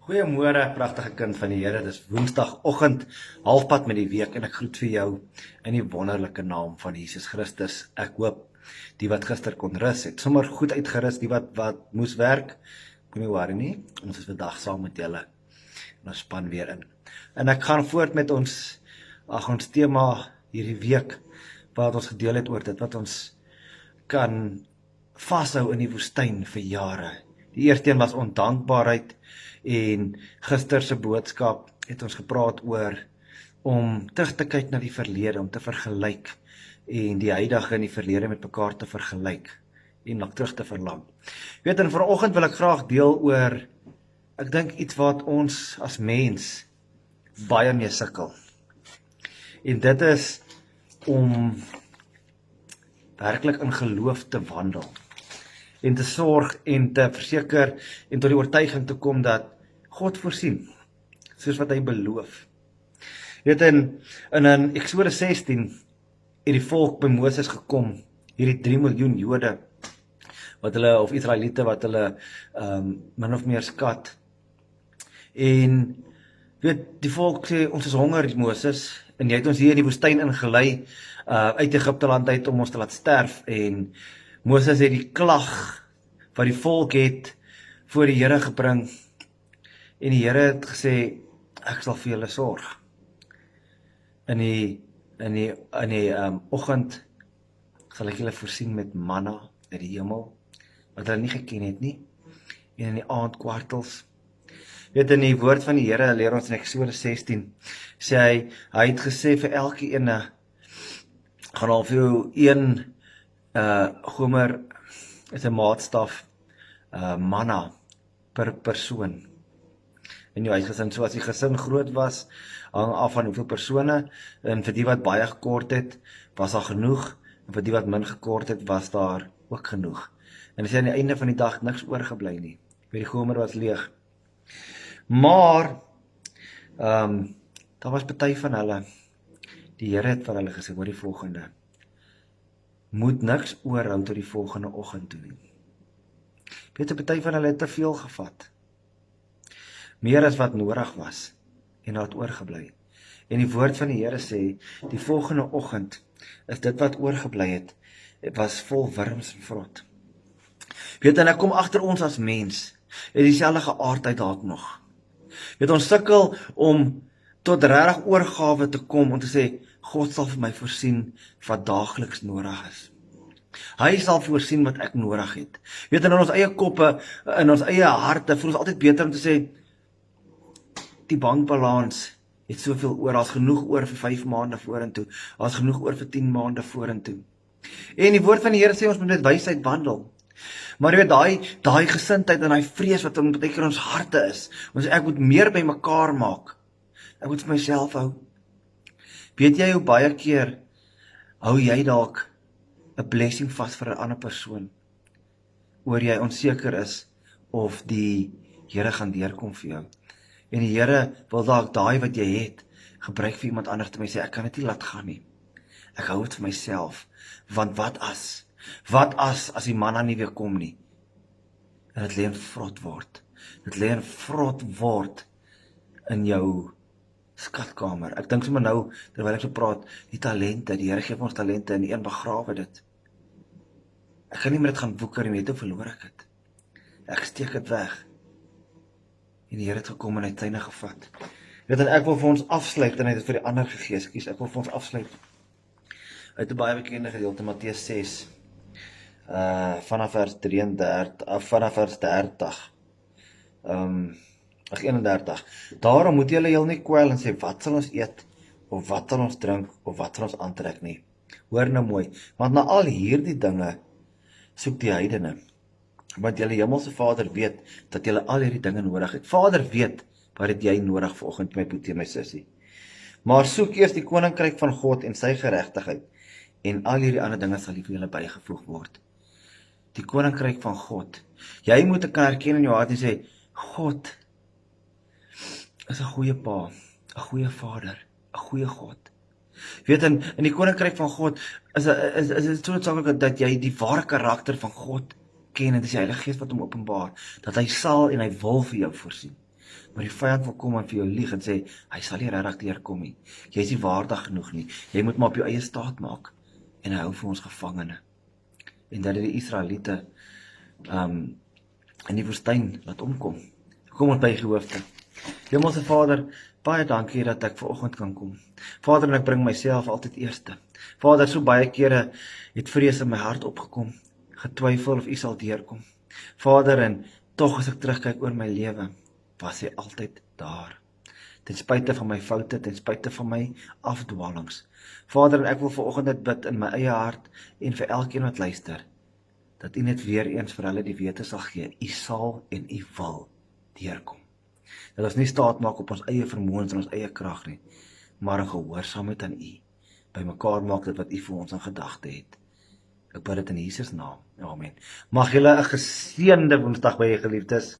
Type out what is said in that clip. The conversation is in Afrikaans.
Goeiemôre, pragtige kind van die Here. Dis Woensdagoggend, halfpad met die week en ek groet vir jou in die wonderlike naam van Jesus Christus. Ek hoop die wat gister kon rus het, sommer goed uitgerus, die wat moes werk, moenie worry nie. Ons is vandag saam met julle en ons span weer in. En ek gaan voort met ons tema hierdie week wat ons gedeel het oor dit wat ons kan vashou in die woestyn vir jare. Die eerste een was ondankbaarheid en gister se boodskap het ons gepraat oor om terug te kyk na die verlede, om te vergelyk en die huidige en die verlede met mekaar te vergelyk en na terug te verlang. Weet, en vanoggend wil ek graag deel oor, ek dink iets wat ons as mens baie mee sukkel. En dit is om werklik in geloof te wandel en te sorg en te verseker en tot die oortuiging te kom dat God voorsien, soos wat hy beloof. Weet, in Eksodus 16 het die volk by Moses gekom, hierdie 3 miljoen Jode, wat hulle, of Israeliete, wat hulle min of meer skat. En weet, die volk sê, ons is honger, Moses, en jy het ons hier in die woestyn ingelei, uit Egipte land uit om ons te laat sterf, en Moses het die klag wat die volk het voor die Here gebring, en die Here het gesê, ek sal vir julle sorg. In die oggend sal ek julle voorsien met manna uit die hemel, wat hulle nie geken het nie, en in die aand kwartels. Weet, in die woord van die Here leer ons in Eksodus 16, sê hy het gesê vir elke ene, gaan al vir jou een gomer is 'n maatstaf manna per persoon in jou huisgesin. So as die gesin groot was, hang af van hoeveel persone, en vir die wat baie gekort het, was daar genoeg, en vir die wat min gekort het, was daar ook genoeg. En as jy aan die einde van die dag niks oorgebly nie, die gomer was leeg. Maar daar was party van hulle, die Here het vir hulle gesê, hoor die volgende, moet niks oorhou tot die volgende oggend toe nie. Weet, 'n party van hulle het te veel gevat, meer as wat nodig was, en dat oorgebly. En die woord van die Here sê, die volgende oggend, is dit wat oorgebly het was vol wurms en vrot. Weet, en ek kom agter ons as mens, het dieselfde geaardheid dalk nog. Weet, ons sukkel om tot regtig oorgawe te kom, om te sê, God sal vir my voorsien wat daagliks nodig is. Hy sal voorsien wat ek nodig het. Weet, in ons eie koppe, in ons eie harte, voel ons altyd beter om te sê, die bankbalans het soveel oor, as genoeg oor vir 5 maande vorentoe, as genoeg oor vir 10 maande vorentoe. En die woord van die Here sê, ons moet met wysheid wandel. Maar jy weet, daai gesindheid en daai vrees wat baie keer in ons harte is, ons sê, ek moet meer by mekaar maak, ek moet vir myself hou. Weet jy hoe baie keer hou jy dalk 'n blessing vas vir 'n ander persoon, oor jy onseker is of die Here gaan deurkom vir jou. En die Here wil dalk daai wat jy het, gebruik vir iemand anders te my sê, ek kan dit nie laat gaan nie. Ek hou dit vir myself, want wat as die manna nie weer kom nie? En dit lê in vrot word. Dit lê in vrot word in jou skatkamer. Ek dink sommer nou, terwyl ek so praat, die talente, die Here gee ons talente en die een begrawe dit. Ek kan nie meer dit gaan woeker en weet hoe verloor ek dit. Ek steek dit weg. En die Here het gekom en hy het syne gevat. Weet, en ek wil vir ons afsluit, en hy het dit vir die ander gegee, ek wil vir ons afsluit uit 'n baie bekende gedeelte, Matteus 6, vanaf vers 30, 31. Daarom moet julle heel nie kwel en sê, wat sal ons eet, of wat sal ons drink, of wat sal ons aantrek nie. Hoor nou mooi, want na al hierdie dinge soek die heidene, want julle hemelse Vader weet, dat julle al hierdie dinge nodig het. Vader weet, wat het jy nodig vanoggend, my boetie, my sussie. Maar soek eers die koninkryk van God en sy geregtigheid, en al hierdie ander dinge sal vir julle bygevoeg word. Die koninkryk van God. Jy moet kan herken in jou hart en sê, God is 'n goeie pa, 'n goeie Vader, 'n goeie God. Weet, in die koninkryk van God is dit so noodsaaklik dat jy die ware karakter van God ken, en dit is die Heilige Gees wat hom openbaar, dat hy sal en hy wil vir jou voorsien. Maar die vyand wil kom en vir jou lieg en sê, hy sal nie regtig deurkom nie. Jy is nie waardig genoeg nie. Jy moet maar op jou eie staat maak. En hy hou vir ons gevangene. En dat die Israeliete in die woestyn laat omkom. Kom ons buig die hoofde. Hemelse Vader, baie dankie dat ek vanoggend kan kom. Vader, en ek bring myself altyd eerste. Vader, so baie kere het vrees in my hart opgekom, getwyfel of U sal deurkom. Vader, en tog as ek terugkyk oor my lewe, was hy altyd daar. Ten spyte van my foute, ten spyte van my afdwalings. Vader, en ek wil vanoggend dit bid in my eie hart en vir elkeen wat luister, dat U net weer eens vir hulle die wete sal gee, U sal en U wil deurkom. Dat ons nie staat maak op ons eie vermoëns en ons eie krag nie, maar in gehoorsaamheid aan U, by mekaar maak dit wat U vir ons in gedagte het. Ek bid dit in Jesus naam. Amen. Mag julle 'n geseënde Woensdag by julle geliefdes.